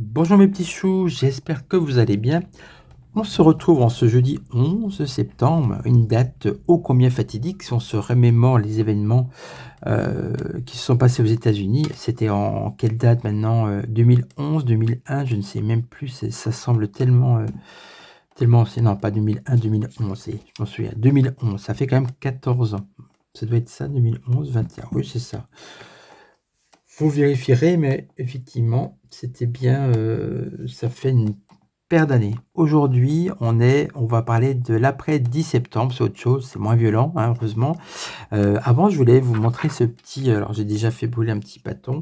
Bonjour mes petits choux, j'espère que vous allez bien. On se retrouve en ce jeudi 11 septembre, une date ô combien fatidique si on se remémore les événements qui se sont passés aux États-Unis. C'était en quelle date maintenant 2011, 2001, je ne sais même plus, ça semble tellement, tellement ancien. Non, pas 2001, 2011, je m'en souviens, 2011, ça fait quand même 14 ans. Ça doit être ça, 2011, 21, oui c'est ça. Vous vérifierez, mais effectivement, c'était bien, ça fait une paire d'années. Aujourd'hui, on va parler de l'après 10 septembre, c'est autre chose, c'est moins violent, hein, heureusement. Avant, je voulais vous montrer ce petit, alors j'ai déjà fait brûler un petit bâton,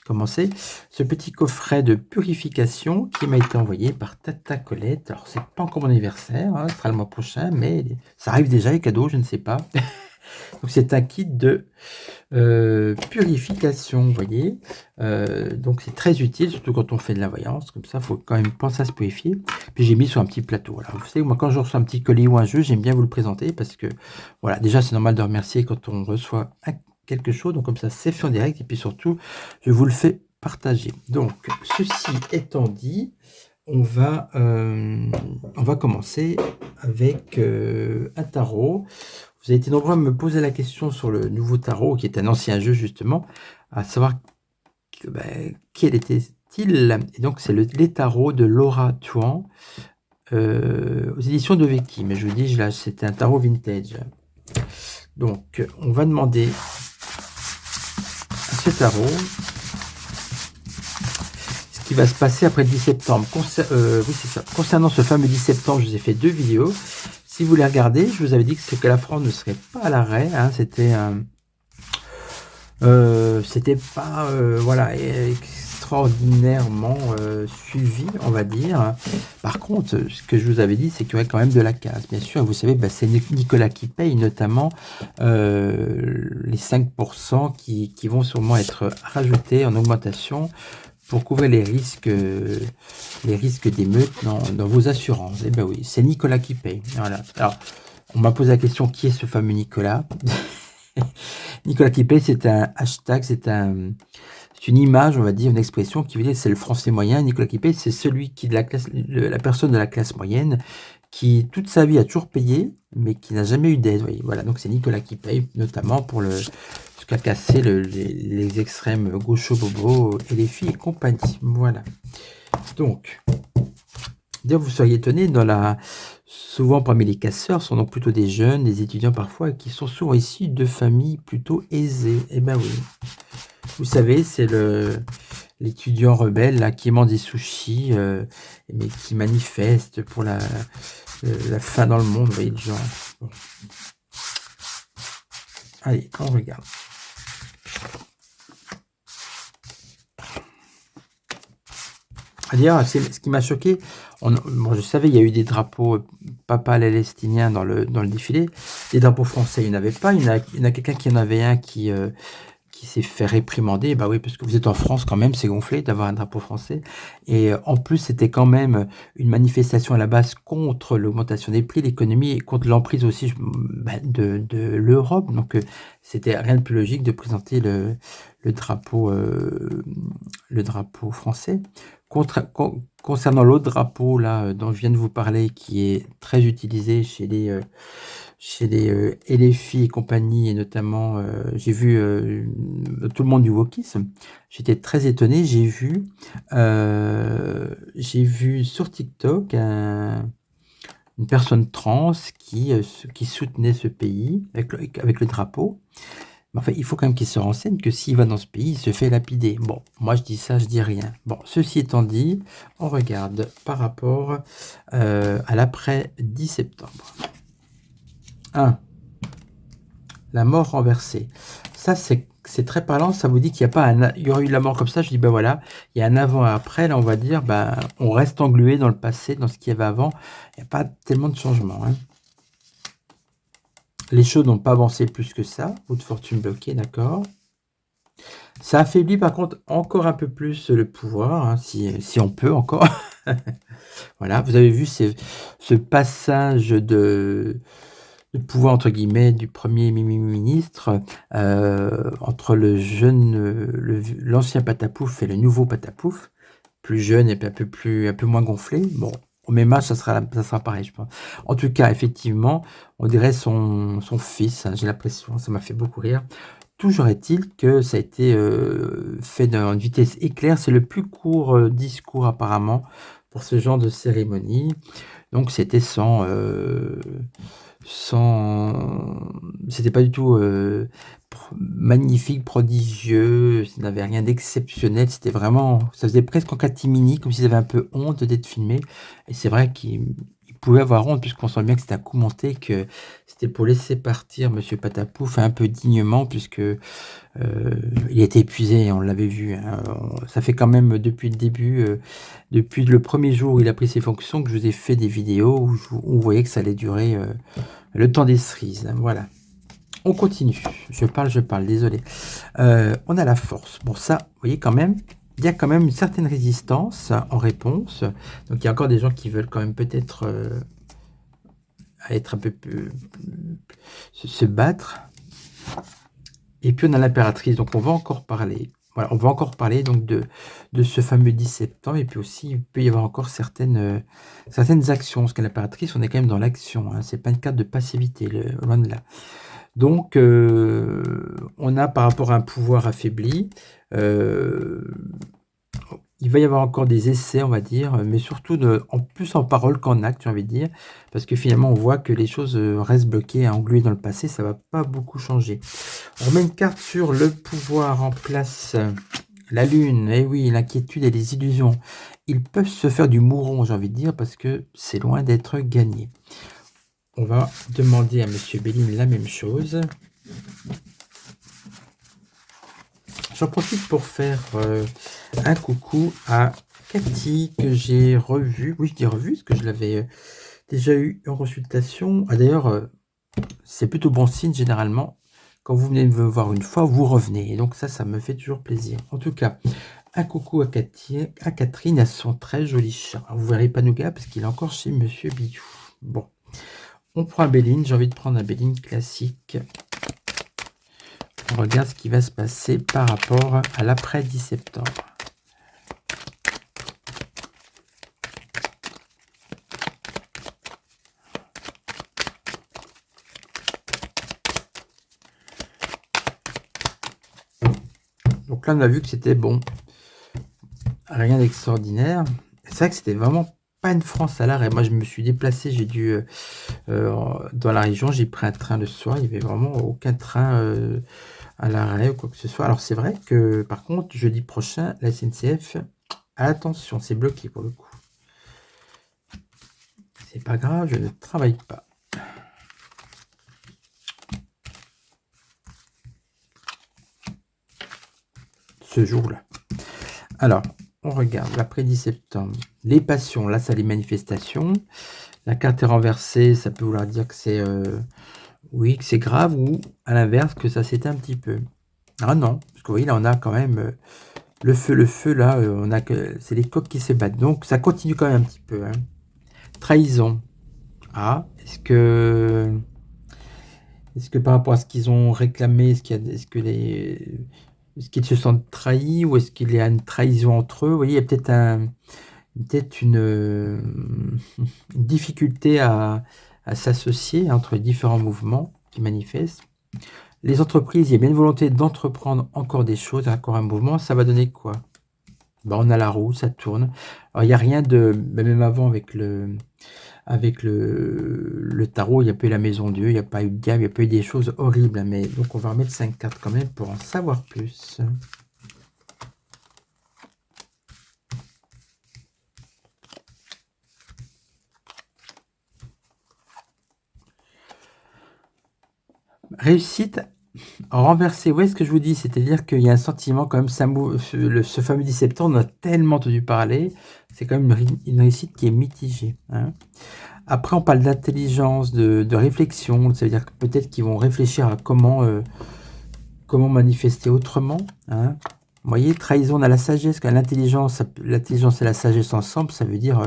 commencer, ce petit coffret de purification qui m'a été envoyé par Tata Colette. Alors, c'est pas encore mon anniversaire, hein, ce sera le mois prochain, mais ça arrive déjà, les cadeaux, je ne sais pas. Donc, c'est un kit de purification, vous voyez. Donc c'est très utile, surtout quand on fait de la voyance, comme ça, il faut quand même penser à se purifier. Puis j'ai mis sur un petit plateau. Alors vous savez, moi quand je reçois un petit colis ou un jeu, j'aime bien vous le présenter parce que, voilà, déjà c'est normal de remercier quand on reçoit quelque chose, donc comme ça c'est fait en direct, et puis surtout, je vous le fais partager. Donc, ceci étant dit, on va commencer avec un tarot. Vous avez été nombreux à me poser la question sur le nouveau tarot, qui est un ancien jeu justement, à savoir quel était-il. Et donc c'est les tarots de Laura Tuan, aux éditions de Vecchi. Mais je vous dis, là, c'était un tarot vintage. Donc on va demander à ce tarot ce qui va se passer après le 10 septembre. Oui, c'est ça. Concernant ce fameux 10 septembre, je vous ai fait 2 vidéos. Si vous les regardez, je vous avais dit que la France ne serait pas à l'arrêt, hein, c'était pas voilà, extraordinairement suivi, on va dire. Par contre, ce que je vous avais dit, c'est qu'il y aurait quand même de la casse, bien sûr. Vous savez, c'est Nicolas qui paye, notamment les 5% qui vont sûrement être rajoutés en augmentation pour couvrir les risques d'émeutes dans vos assurances. Eh ben oui, c'est Nicolas qui paye. Voilà. Alors, on m'a posé la question, qui est ce fameux Nicolas? Nicolas qui paye, c'est un hashtag, c'est une image, on va dire, une expression qui veut dire c'est le français moyen. Nicolas qui paye, c'est celui qui de la classe, la personne de la classe moyenne qui toute sa vie a toujours payé, mais qui n'a jamais eu d'aide. Voilà, donc c'est Nicolas qui paye, notamment pour ce qu'a cassé les extrêmes gauchos bobos et les filles et compagnie. Voilà. Donc, d'ailleurs, vous seriez étonné, souvent parmi les casseurs sont donc plutôt des jeunes, des étudiants parfois, qui sont souvent issus de familles plutôt aisées. Eh ben oui. Vous savez, c'est l'étudiant rebelle là, qui mange des sushis, mais qui manifeste pour la faim dans le monde, vous voyez le genre. Bon. Allez, on regarde. D'ailleurs, ce qui m'a choqué, je savais, il y a eu des drapeaux palestiniens dans le défilé. Des drapeaux français, il n'y en avait pas. Il y en a quelqu'un qui en avait un qui s'est fait réprimander. Bah oui, parce que vous êtes en France quand même, c'est gonflé d'avoir un drapeau français. Et en plus, c'était quand même une manifestation à la base contre l'augmentation des prix, l'économie, et contre l'emprise aussi de l'Europe. Donc, c'était rien de plus logique de présenter le drapeau français. Concernant l'autre drapeau là dont je viens de vous parler, qui est très utilisé chez les LFI et compagnie, et notamment j'ai vu tout le monde du wokisme, j'étais très étonné, j'ai vu sur TikTok une personne trans qui soutenait ce pays avec le drapeau. Mais enfin, il faut quand même qu'il se renseigne que s'il va dans ce pays, il se fait lapider. Bon, moi je dis ça, je dis rien. Bon, ceci étant dit, on regarde par rapport à l'après 10 septembre. 1. La mort renversée. ça, c'est très parlant. Ça vous dit qu'il y a pas il y aurait eu la mort comme ça. Je dis, ben voilà, il y a un avant et après. Là, on va dire, ben, on reste englué dans le passé, dans ce qu'il y avait avant. Il n'y a pas tellement de changements, hein. Les choses n'ont pas avancé plus que ça. Roue de fortune bloquée, d'accord. Ça affaiblit par contre encore un peu plus le pouvoir, hein, si on peut encore. Voilà, vous avez vu ce passage de pouvoir entre guillemets du premier ministre entre le jeune, l'ancien Patapouf et le nouveau Patapouf, plus jeune et puis un peu moins gonflé. Bon, au même âge, ça sera pareil, je pense. En tout cas, effectivement, on dirait son fils, hein, j'ai l'impression, ça m'a fait beaucoup rire. Toujours est-il que ça a été fait d'une vitesse éclair. C'est le plus court discours apparemment pour ce genre de cérémonie. Donc c'était c'était pas du tout magnifique, prodigieux, ça n'avait rien d'exceptionnel, c'était vraiment, ça faisait presque en catimini, comme s'ils avaient un peu honte d'être filmés. Et c'est vrai qu'ils pouvaient avoir honte, puisqu'on sent bien que c'était un coup monté, que c'était pour laisser partir Monsieur Patapouf un peu dignement, puisque il était épuisé, on l'avait vu, hein. Ça fait quand même depuis le début, depuis le premier jour où il a pris ses fonctions, que je vous ai fait des vidéos où on voyait que ça allait durer le temps des cerises, hein, voilà. On continue. Je parle, désolé. On a la force. Bon, ça, vous voyez quand même, il y a quand même une certaine résistance en réponse. Donc, il y a encore des gens qui veulent quand même peut-être être un peu plus, se battre. Et puis, on a l'impératrice. Donc, on va encore parler. Voilà, on va encore parler donc de ce fameux 10 septembre. Et puis aussi, il peut y avoir encore certaines actions. Parce que l'impératrice, on est quand même dans l'action, hein. C'est pas une carte de passivité, loin de là. Donc, on a par rapport à un pouvoir affaibli, il va y avoir encore des essais, on va dire, mais surtout en plus en parole qu'en acte, j'ai envie de dire, parce que finalement, on voit que les choses restent bloquées, engluées dans le passé, ça va pas beaucoup changer. On remet une carte sur le pouvoir en place. La lune, eh oui, l'inquiétude et les illusions. Ils peuvent se faire du mouron, j'ai envie de dire, parce que c'est loin d'être gagné. On va demander à Monsieur Béline la même chose. J'en profite pour faire un coucou à Cathy que j'ai revu. Oui, je dis revu parce que je l'avais déjà eu en consultation. Ah, d'ailleurs, c'est plutôt bon signe généralement. Quand vous venez me voir une fois, vous revenez. Et donc ça me fait toujours plaisir. En tout cas, un coucou à Cathy, à Catherine, à son très joli chat. Alors, vous verrez pas Nougat parce qu'il est encore chez Monsieur Bidou. Bon, on prend un Béline. J'ai envie de prendre un Béline classique. On regarde ce qui va se passer par rapport à l'après 10 septembre. Donc là, on a vu que c'était bon. Rien d'extraordinaire. C'est vrai que c'était vraiment pas une France à l'arrêt. Moi, je me suis déplacé, j'ai dû... dans la région, j'ai pris un train le soir. Il n'y avait vraiment aucun train à l'arrêt ou quoi que ce soit. Alors, c'est vrai que, par contre, jeudi prochain, la SNCF... Attention, c'est bloqué pour le coup. C'est pas grave, je ne travaille pas. Ce jour-là. Alors, on regarde l'après 10 septembre. Les passions, là, ça les manifestations. La carte est renversée, ça peut vouloir dire que c'est oui, que c'est grave, ou à l'inverse, que ça s'éteint un petit peu. Ah non, parce que vous voyez, là, on a quand même le feu, là, on a que c'est les coqs qui se battent. Donc, ça continue quand même un petit peu, hein. Trahison. Ah, est-ce que par rapport à ce qu'ils ont réclamé, est-ce qu'ils se sentent trahis ou est-ce qu'il y a une trahison entre eux? Vous voyez, il y a peut-être une difficulté à s'associer entre les différents mouvements qui manifestent. Les entreprises, il y a bien une volonté d'entreprendre encore des choses, encore un mouvement. Ça va donner quoi? Ben, on a la roue, ça tourne. Alors, il n'y a rien de... Même avant, avec le tarot, il n'y a pas eu la maison Dieu, il n'y a pas eu de diable, il n'y a pas eu des choses horribles. Mais donc, on va remettre 5 cartes quand même pour en savoir plus. Réussite renversé, ouais, ce que je vous dis, c'est-à-dire qu'il y a un sentiment quand même, ce fameux 10 septembre, on a tellement entendu parler, c'est quand même une réussite qui est mitigée, hein. Après, on parle d'intelligence, de réflexion, ça veut dire que peut-être qu'ils vont réfléchir à comment manifester autrement, hein. Vous voyez, trahison, on a la sagesse, quand l'intelligence et la sagesse ensemble, ça veut dire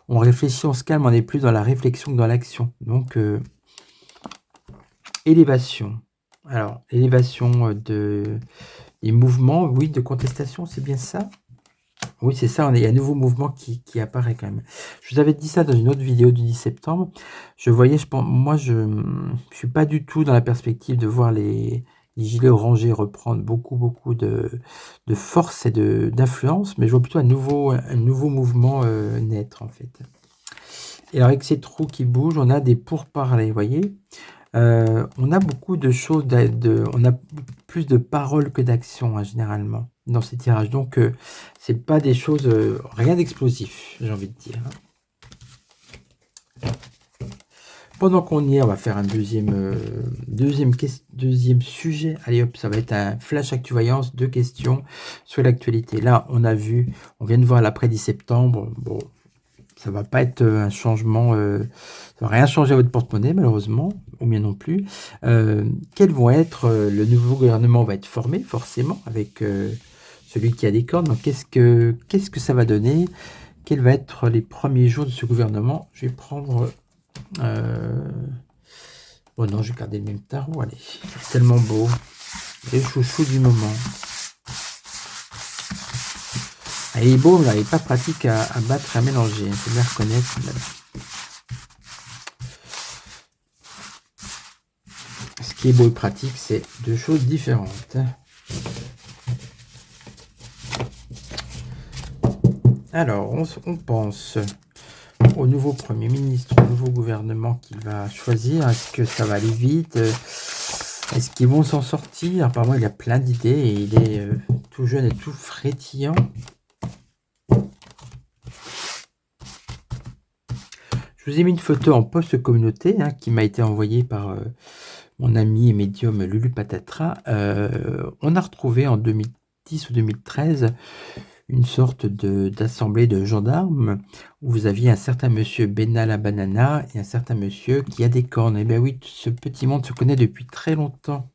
on réfléchit, on se calme, on est plus dans la réflexion que dans l'action. Donc, élévation. Alors, élévation des mouvements, oui, de contestation, c'est bien ça? Oui, c'est ça, il y a un nouveau mouvement qui apparaît quand même. Je vous avais dit ça dans une autre vidéo du 10 septembre. Je voyais, moi, je ne suis pas du tout dans la perspective de voir les gilets orangés reprendre beaucoup de force et d'influence, mais je vois plutôt un nouveau mouvement naître, en fait. Et alors, avec ces trous qui bougent, on a des pourparlers, vous voyez. On a beaucoup de choses, on a plus de paroles que d'actions, hein, généralement, dans ces tirages. Donc, c'est pas des choses, rien d'explosif, j'ai envie de dire. Pendant qu'on y est, on va faire un deuxième sujet. Allez hop, ça va être un flash actu voyance, 2 questions sur l'actualité. Là, on vient de voir l'après 10 septembre. Bon, ça va pas être un changement, ça va rien changer à votre porte-monnaie malheureusement, ou bien non plus. Quels vont être, le nouveau gouvernement va être formé forcément avec celui qui a des cornes. Donc qu'est-ce que ça va donner? Quels vont être les premiers jours de ce gouvernement? Je vais prendre... bon non, je vais garder le même tarot, allez. C'est tellement beau. Les chouchous du moment. Ah, il est beau, là, il n'est pas pratique à battre, à mélanger, il faut bien reconnaître. Ce qui est beau et pratique, c'est deux choses différentes. Alors, on pense au nouveau Premier ministre, au nouveau gouvernement qu'il va choisir. Est-ce que ça va aller vite? Est-ce qu'ils vont s'en sortir? Apparemment, il a plein d'idées et il est tout jeune et tout frétillant. Je vous ai mis une photo en post communauté qui m'a été envoyée par mon ami et médium Lulu Patatra. On a retrouvé en 2010 ou 2013 une sorte d'assemblée de gendarmes où vous aviez un certain monsieur Benalla Banana et un certain monsieur qui a des cornes. Eh bien oui, ce petit monde se connaît depuis très longtemps.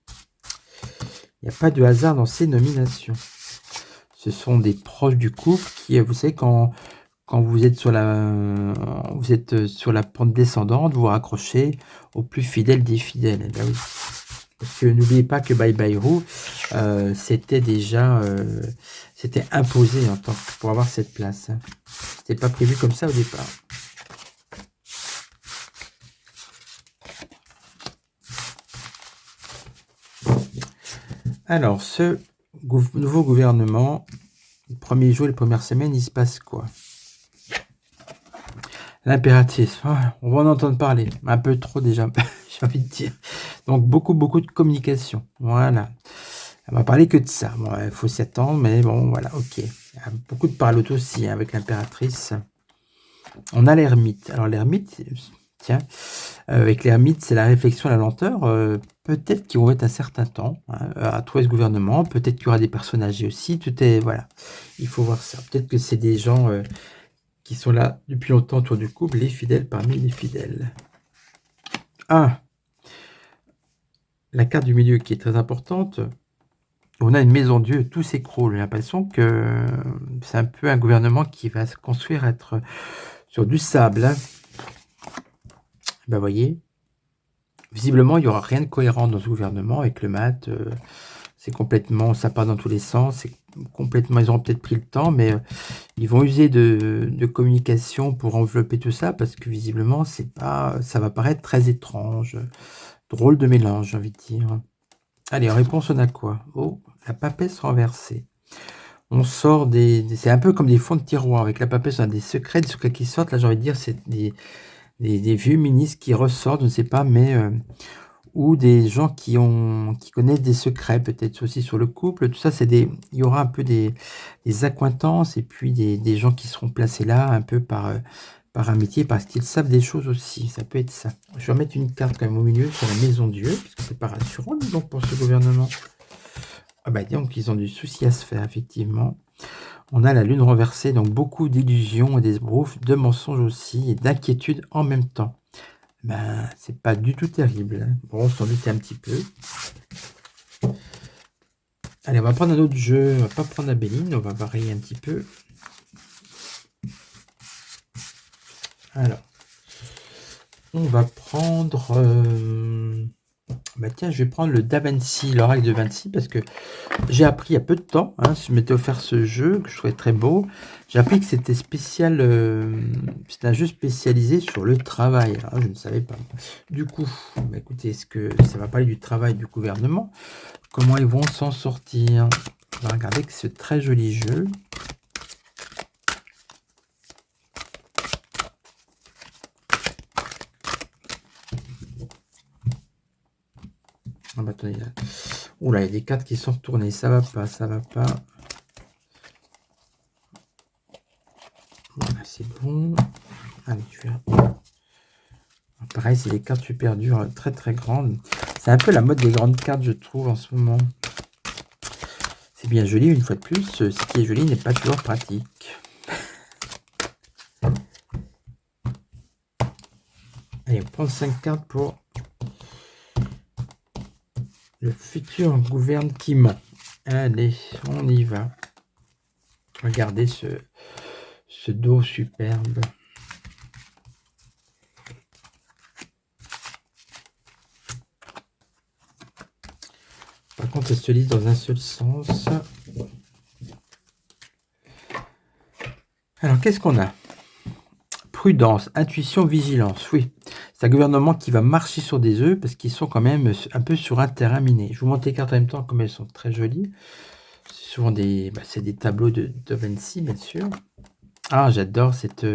Il n'y a pas de hasard dans ces nominations. Ce sont des proches du couple qui, vous savez, quand vous êtes sur la pente descendante, vous vous raccrochez au plus fidèle des fidèles. Eh bien oui. Parce que n'oubliez pas que Bye Bye Roo, c'était déjà c'était imposé en tant que pour avoir cette place. C'était pas prévu comme ça au départ. Alors, ce nouveau gouvernement, les premiers jours, les premières semaines, il se passe quoi? L'impératrice, on va en entendre parler, un peu trop déjà, j'ai envie de dire. Donc, beaucoup de communication, voilà. On va parler que de ça. Bon, il faut s'y attendre, mais bon, voilà, ok. Il y a beaucoup de parlotte aussi avec l'impératrice. On a l'ermite. Alors, l'ermite, tiens, avec l'ermite, c'est la réflexion, la lenteur. Peut-être qu'ils vont être un certain temps à trouver ce gouvernement. Peut-être qu'il y aura des personnes âgées aussi. Tout est, voilà. Il faut voir ça. Peut-être que c'est des gens qui sont là depuis longtemps autour du couple, les fidèles parmi les fidèles. La carte du milieu qui est très importante. On a une maison Dieu, tout s'écroule. J'ai l'impression que c'est un peu un gouvernement qui va se construire, être sur du sable. Ben, voyez, visiblement, il n'y aura rien de cohérent dans ce gouvernement avec le mat. C'est complètement, ça part dans tous les sens. C'est complètement, ils auront peut-être pris le temps, mais ils vont user de communication pour envelopper tout ça parce que visiblement, c'est pas, ça va paraître très étrange. Drôle de mélange, j'ai envie de dire. Allez, en réponse, on a quoi? Oh, la papesse renversée. On sort c'est un peu comme des fonds de tiroir. Avec la papesse, on a des secrets qui sortent. Là, j'ai envie de dire, c'est des vieux ministres qui ressortent, je ne sais pas, mais... ou des gens qui connaissent des secrets, peut-être aussi sur le couple. Tout ça, il y aura un peu des accointances et puis des gens qui seront placés là, un peu par par amitié, parce qu'ils savent des choses aussi. Ça peut être ça. Je vais remettre une carte quand même au milieu sur la maison Dieu, parce que c'est pas rassurant, disons, pour ce gouvernement. Ah bah donc ils ont du souci à se faire, effectivement. On a la lune renversée, donc beaucoup d'illusions et d'esbroufes, de mensonges aussi, et d'inquiétudes en même temps. Ben, c'est pas du tout terrible, hein. Bon, on s'en doutait un petit peu. Allez, on va prendre un autre jeu. On va pas prendre Abéline, on va varier un petit peu. Alors, on va prendre... bah tiens, je vais prendre le Da Vinci, l'oracle de Vinci, parce que j'ai appris il y a peu de temps, hein, je m'étais offert ce jeu, que je trouvais très beau. J'ai appris que c'était spécial, c'était un jeu spécialisé sur le travail. Alors, je ne savais pas. Du coup, bah écoutez, est-ce que ça va parler du travail du gouvernement? Comment ils vont s'en sortir? On va regarder que ce très joli jeu. Ah bah attendez, là. Oula, il y a des cartes qui sont retournées, ça va pas, ça va pas. Voilà, c'est bon. Allez, je vais... Pareil, c'est des cartes super dures, très très grandes. C'est un peu la mode des grandes cartes, je trouve, en ce moment. C'est bien joli, une fois de plus. Ce qui est joli n'est pas toujours pratique. Allez, on prend 5 cartes pour le futur gouverne qui ment. Allez, on y va. Regardez ce dos superbe. Par contre, elle se lit dans un seul sens. Alors, qu'est-ce qu'on a? Prudence, intuition, vigilance. Oui, c'est un gouvernement qui va marcher sur des œufs parce qu'ils sont quand même un peu sur un terrain miné. Je vous montre les cartes en même temps, comme elles sont très jolies. C'est souvent des, c'est des tableaux de Da Vinci, bien sûr. Ah, j'adore cette...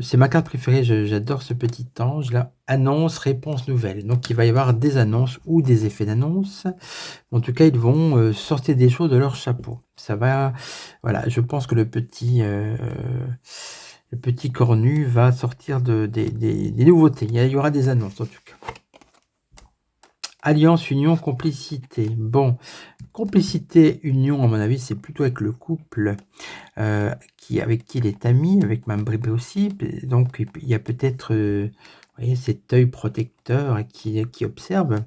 c'est ma carte préférée, j'adore ce petit ange là. Annonce, réponse nouvelle. Donc il va y avoir des annonces ou des effets d'annonce. En tout cas, ils vont sortir des choses de leur chapeau. Ça va, voilà, je pense que le petit cornu va sortir des nouveautés. Il y aura des annonces en tout cas. Alliance, union, complicité. Bon, complicité, union, à mon avis, c'est plutôt avec le couple avec qui il est ami, avec Mme Bribé aussi. Donc, il y a peut-être vous voyez, cet œil protecteur qui observe.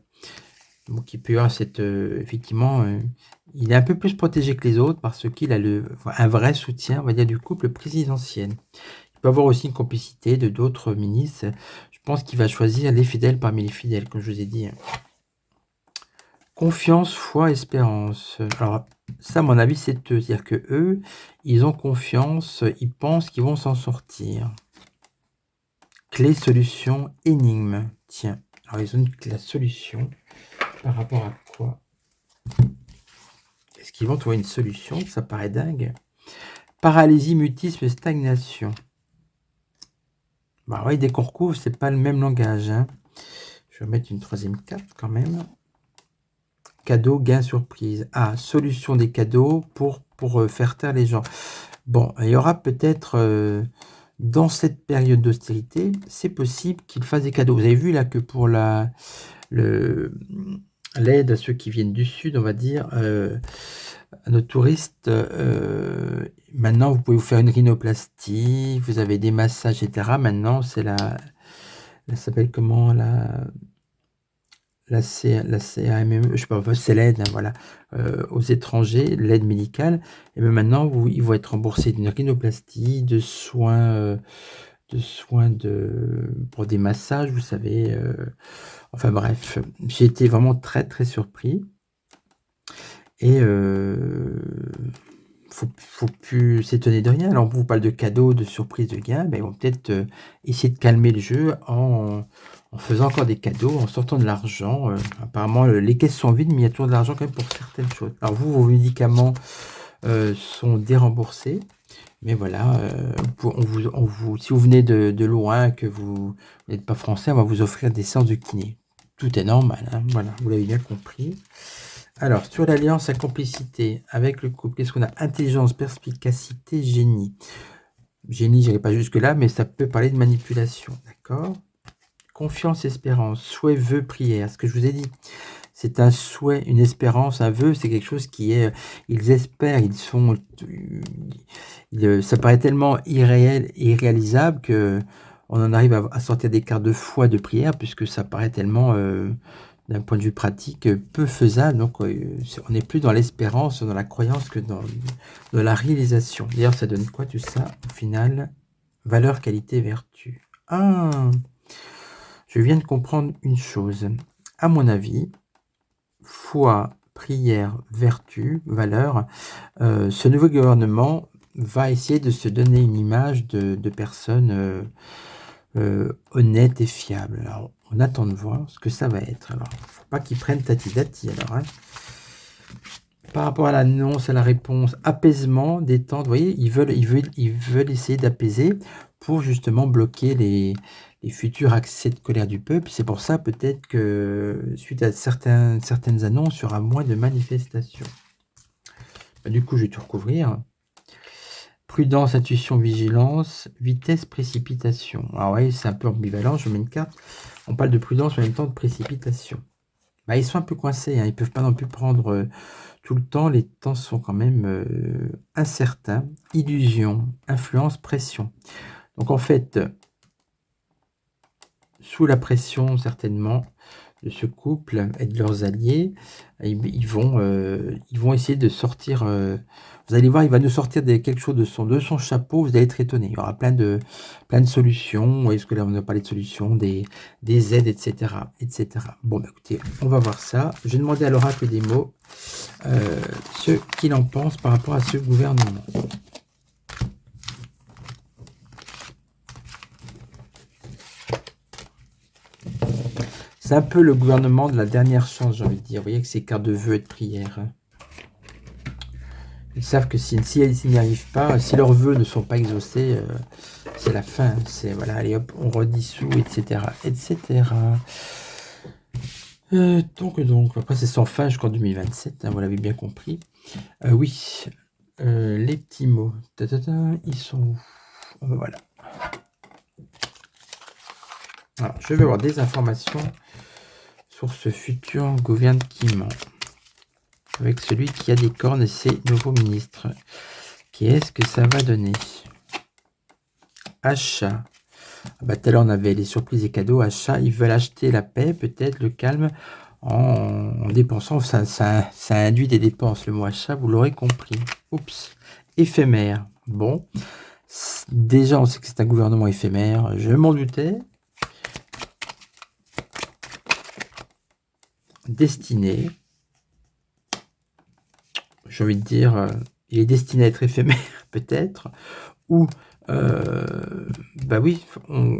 Donc, il peut y avoir cette... effectivement, il est un peu plus protégé que les autres parce qu'il a un vrai soutien, on va dire, du couple présidentiel. Il peut avoir aussi une complicité de d'autres ministres. Je pense qu'il va choisir les fidèles parmi les fidèles, comme je vous ai dit. Confiance, foi, espérance. Alors, ça, à mon avis, c'est eux. C'est-à-dire que eux, ils ont confiance, ils pensent qu'ils vont s'en sortir. Clé, solution, énigme. Tiens, alors ils ont la solution par rapport à quoi? Est-ce qu'ils vont trouver une solution? Ça paraît dingue. Paralysie, mutisme, stagnation. Bah oui, dès qu'on recouvre, c'est pas le même langage, hein. Je vais mettre une troisième carte quand même. Cadeau, gain, surprise. Ah, solution des cadeaux pour faire taire les gens. Bon, il y aura peut-être dans cette période d'austérité, c'est possible qu'ils fassent des cadeaux. Vous avez vu là que pour l'aide à ceux qui viennent du sud, on va dire, à nos touristes, maintenant vous pouvez vous faire une rhinoplastie, vous avez des massages, etc. Maintenant, c'est ça s'appelle comment la CAMME, je sais pas, c'est l'aide, hein, voilà, aux étrangers, l'aide médicale. Et bien maintenant, ils vont être remboursés d'une rhinoplastie, de soins, pour des massages, vous savez. Enfin bref, j'ai été vraiment très très surpris. Et faut plus s'étonner de rien. Alors on vous parle de cadeaux, de surprises, de gains, ben, ils vont peut-être essayer de calmer le jeu en faisant encore des cadeaux, en sortant de l'argent. Apparemment, les caisses sont vides, mais il y a toujours de l'argent quand même pour certaines choses. Alors vous, vos médicaments sont déremboursés. Mais voilà, si vous venez de loin, que vous n'êtes pas français, on va vous offrir des séances de kiné. Tout est normal, hein, voilà, vous l'avez bien compris. Alors, sur l'alliance à complicité avec le couple, qu'est-ce qu'on a? Intelligence, perspicacité, génie. Génie, j'irai pas jusque-là, mais ça peut parler de manipulation, d'accord? Confiance, espérance, souhait, vœu, prière. Ce que je vous ai dit, c'est un souhait, une espérance, un vœu, c'est quelque chose qui est, ils espèrent, ça paraît tellement irréel et irréalisable qu'on en arrive à sortir des cartes de foi, de prière, puisque ça paraît tellement, d'un point de vue pratique, peu faisable. Donc, on n'est plus dans l'espérance, dans la croyance que dans la réalisation. D'ailleurs, ça donne quoi tout ça, au final? Valeur, qualité, vertu. Ah! Je viens de comprendre une chose. À mon avis, foi, prière, vertu, valeur, ce nouveau gouvernement va essayer de se donner une image de personnes honnêtes et fiables. Alors, on attend de voir ce que ça va être. Alors, faut pas qu'ils prennent tati-tati, alors, hein. Par rapport à l'annonce, à la réponse, apaisement, détente, vous voyez, ils veulent essayer d'apaiser pour justement bloquer les futurs accès de colère du peuple. C'est pour ça peut-être que suite à certaines annonces, il y aura moins de manifestations. Bah, du coup, je vais tout recouvrir. Prudence, intuition, vigilance, vitesse, précipitation. Alors oui, c'est un peu ambivalent, je mets une carte. On parle de prudence, mais en même temps de précipitation. Bah, ils sont un peu coincés, hein. Ils ne peuvent pas non plus prendre tout le temps. Les temps sont quand même incertains. Illusion, influence, pression. Donc en fait, sous la pression certainement de ce couple et de leurs alliés, ils vont essayer de sortir. Vous allez voir, il va nous sortir quelque chose de son chapeau. Vous allez être étonné. Il y aura plein de solutions. Vous voyez, parce que là, on a parlé de solutions, des aides, etc., etc. Bon, bah, écoutez, on va voir ça. Je vais demander à l'oracle des mots ce qu'il en pense par rapport à ce gouvernement. C'est un peu le gouvernement de la dernière chance, j'ai envie de dire. Vous voyez que c'est cartes de vœux et de prière. Ils savent que s'ils n'y arrivent pas, si leurs vœux ne sont pas exaucés, c'est la fin. C'est voilà, allez hop, on redissout, etc., etc. Donc, après c'est sans fin jusqu'en 2027, hein, vous l'avez bien compris. Oui, les petits mots, ils sont où? Voilà. Alors, je vais avoir des informations sur ce futur gouvernement avec celui qui a des cornes et ses nouveaux ministres. Qu'est-ce que ça va donner? Achat. Bah, tout à l'heure, on avait les surprises et cadeaux. Achat, ils veulent acheter la paix, peut-être le calme, en dépensant. Ça induit des dépenses, le mot achat, vous l'aurez compris. Oups. Éphémère. Bon. Déjà, on sait que c'est un gouvernement éphémère. Je m'en doutais. Destiné. J'ai envie de dire, il est destiné à être éphémère, peut-être. Ou, bah oui, on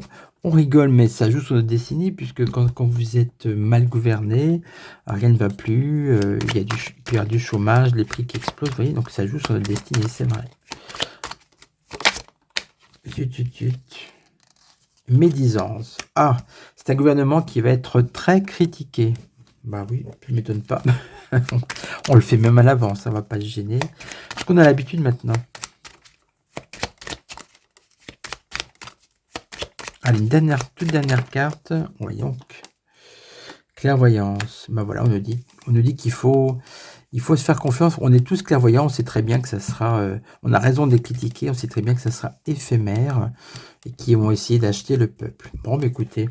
rigole, mais ça joue sur notre destinée, puisque quand vous êtes mal gouverné, rien ne va plus, il y a peut y avoir du chômage, les prix qui explosent, vous voyez, donc ça joue sur notre destinée, c'est vrai. Médisance. Ah, c'est un gouvernement qui va être très critiqué. Bah oui, je ne m'étonne pas. On le fait même à l'avance, ça ne va pas se gêner. Parce qu'on a l'habitude maintenant. Allez, une toute dernière carte. Voyons. Clairvoyance. Ben voilà, on nous dit qu'il faut se faire confiance. On est tous clairvoyants, on sait très bien que ça sera... on a raison de les critiquer, on sait très bien que ça sera éphémère et qu'ils vont essayer d'acheter le peuple. Bon, bah écoutez,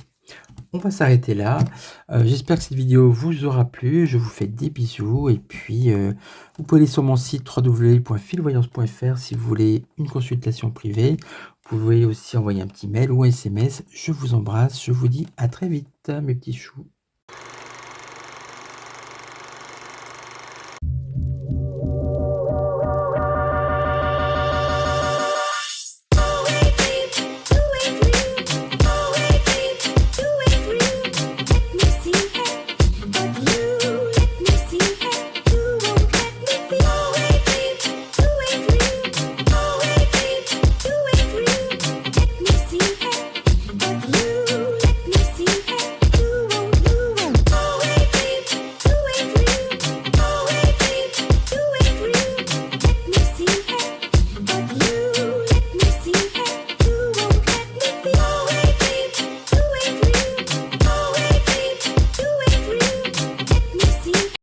on va s'arrêter là. J'espère que cette vidéo vous aura plu. Je vous fais des bisous. Et puis, vous pouvez aller sur mon site www.filvoyance.fr si vous voulez une consultation privée. Vous pouvez aussi envoyer un petit mail ou un SMS. Je vous embrasse. Je vous dis à très vite, mes petits choux.